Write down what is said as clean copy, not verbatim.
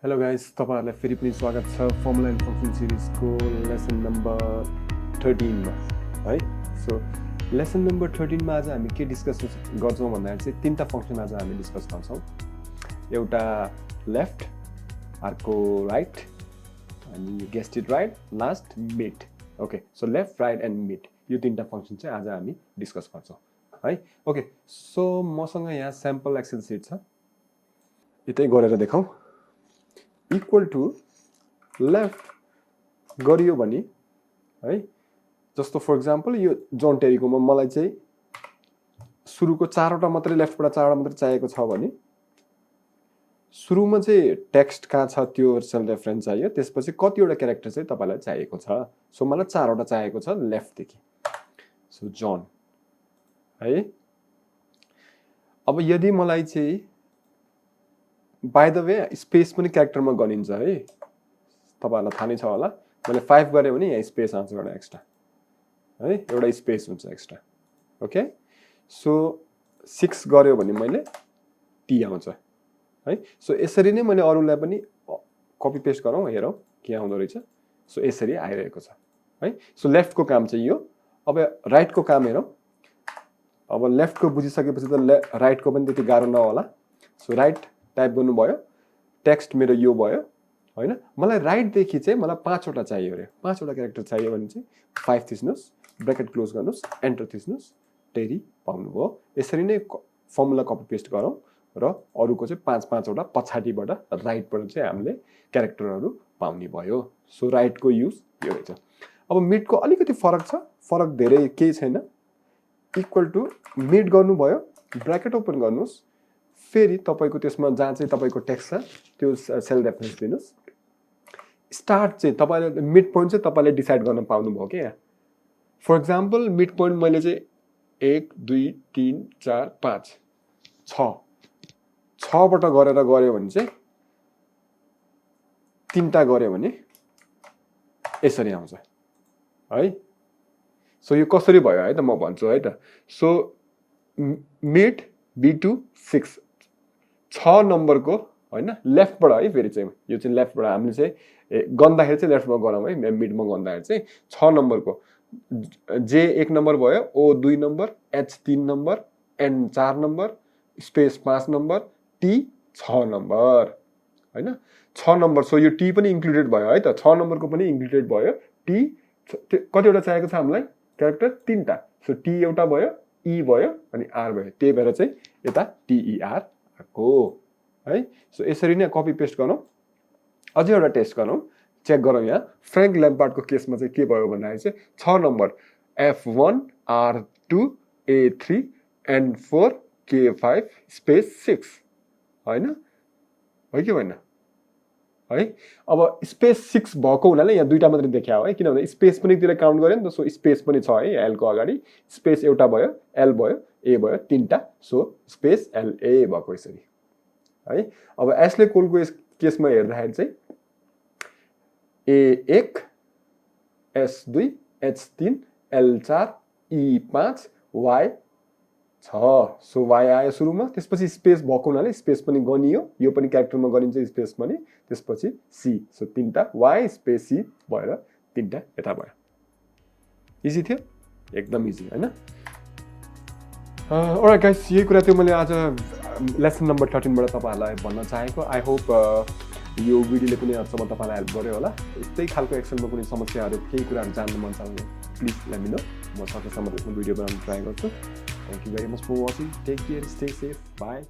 Hello guys, तपाईहरुलाई फेरि पनि स्वागत छ फर्मुला एन्ड फंक्सन सिरिजको लेसन नम्बर 13 मा है। सो लेसन नम्बर 13 मा आज हामी के डिस्कस गर्छौं भन्दाखेरि चाहिँ तीनटा फंक्सन आज हामी डिस्कस गर्छौं। एउटा लेफ्ट, अर्को राइट, अनि guessed it right, last mid. Okay, so left, right and mid यो तीनटा फंक्सन चाहिँ आज हामी डिस्कस गर्छौं है। ओके, सो मसँग यहाँ स्याम्पल एक्सेल सिट छ, यतै गरेर देखाऊ। इक्वल टू लेफ्ट गरियो भने है, जस्तो फर एक्जाम्पल यो जोन टेरीकोमा मलाई चाहिँ सुरुको 4 वटा मात्रै लेफ्टबाट 4 वटा मात्रै चाहिएको छ भने सुरुमा चाहिँ टेक्स्ट कहाँ छ त्यो सेल रेफरेन्स चाहियो, त्यसपछि कतिवटा क्यारेक्टर चाहिँ तपाईलाई चाहिएको छ। सो मलाई 4 वटा चाहिएको छ लेफ्ट देखि। सो जोन है। अब यदि मलाई चाहिँ बाय द वे स्पेस पनि क्यारेक्टरमा गनिन्छ है, तपाईहरुलाई थाहा नै छ होला। मैले 5 गरे भने यहाँ स्पेस आउँछ एउटा एक्स्ट्रा है, एउटा स्पेस हुन्छ एक्स्ट्रा। ओके, सो 6 गर्यो भने मैले टी आउँछ है। सो यसरी नै मैले अरूलाई पनि कपी पेस्ट गरौँ, हेरौँ के आउँदो रहेछ। सो यसरी आइरहेको छ है। सो लेफ्टको काम चाहिँ यो। अब राइटको काम हेरौँ। अब लेफ्टको बुझिसकेपछि त राइटको पनि त्यति गाह्रो नहोला। सो राइट टाइप गर्नुभयो, टेक्स्ट मेरो यो भयो हैन। मलाई राइट देखि चाहिँ मलाई 5 वटा चाहियो रे, 5 वटा क्यारेक्टर चाहियो भने चाहिँ 5 थिच्नुस्, ब्र्याकेट क्लोज गर्नुस्, एन्टर थिच्नुस्, टेरी पाउनुभयो। यसरी नै फर्मुला कपी पेस्ट गरौँ र अरूको चाहिँ 5-5 वटा पछाडिबाट राइटबाट चाहिँ हामीले क्यारेक्टरहरू पाउने भयो। सो राइटको युज यो रहेछ। अब मिडको अलिकति फरक छ, फरक धेरै केही छैन। इक्वल टु मिड गर्नुभयो, ब्र्याकेट ओपन गर्नुस्, फेरि तपाईको त्यसमा जहाँ चाहिँ तपाईको टेक्स्ट छ त्यो सेल रेफरेन्स दिनुस्। स्टार्ट चाहिँ तपाईले मिड पोइन्ट चाहिँ तपाईले डिसाइड गर्न पाउनु भयो के। फर एक्जाम्पल मिड पोइन्ट मैले चाहिँ 1 2 3 4 5 6 बाट गरेर गऱ्यो भने चाहिँ 3टा गऱ्यो भने यसरी आउँछ है। सो यो कसरी भयो है त म भन्छु है त। सो मिड B2 6 6 नम्बरको हैन, लेफ्टबाट है। फेरि चाहिँ यो चाहिँ लेफ्टबाट हामीले चाहिँ गन्दाखेरि चाहिँ लेफ्टमा गरौँ है। मिडमा गन्दाखेरि चाहिँ 6 नम्बरको जे 1 नम्बर भयो, O 2 number, H 3 number, N 4 number, space 5 number, T 6 number हैन। 6 नम्बर। सो यो टी पनि इन्क्लुडेड भयो है त, 6 नम्बरको पनि इन्क्लुडेड भयो। टी कतिवटा चाहिएको छ हामीलाई क्यारेक्टर? 3टा। सो टी एउटा भयो, ई भयो अनि आर भयो, त्यही भएर चाहिँ यता टीईआर आको है। सो यसरी नै कपी पेस्ट गरौँ। अझै एउटा टेस्ट गरौँ, चेक गरौँ। यहाँ फ्र्याङ्क ल्याम्पार्डको केसमा चाहिँ के भयो भन्दाखेरि चाहिँ 6 number F1 R2 A3 N4 K5 space 6 हैन, हो कि होइन है। अब स्पेस 6 भएको हुनाले यहाँ दुईटा मात्रै देखायो है, किनभने स्पेस पनि तिर काउन्ट गर्यो नि त। सो स्पेस पनि छ है एल को अगाडि। स्पेस एउटा भयो, एल भयो, ए भयो, 3टा। सो स्पेस एल ए भएको यसरी है। अब एस्ले कोलको केसमा हेर्दाखेरि चाहिँ ए1 एस2 एच3 एल4 ई5 वाई 6। सो वाई आयो सुरुमा, त्यसपछि स्पेस भएको हुनाले स्पेस पनि गनियो, यो पनि क्यारेक्टरमा गनिन्छ स्पेस पनि, त्यसपछि सी। सो 3टा वाई स्पेस सी भएर 3टा यता भयो। इजी थियो, एकदम इजी हैन। अलराइट गाइस, यही कुरा थियो मैले आज लेसन नम्बर 13 बाट तपाईहरुलाई भन्न चाहेको। आई होप यो भिडियोले पनि अझसम्म तपाईलाई हेल्प गर्यो होला। यस्तै खालको एक्सेलमा कुनै समस्याहरू केही कुराहरू जान्न मन छ भने प्लिज लेट मी नो, म सकेसम्म त्यसमा भिडियो बनाउन ट्राई गर्छु। Thank you very much for watching. Take care, stay safe. Bye.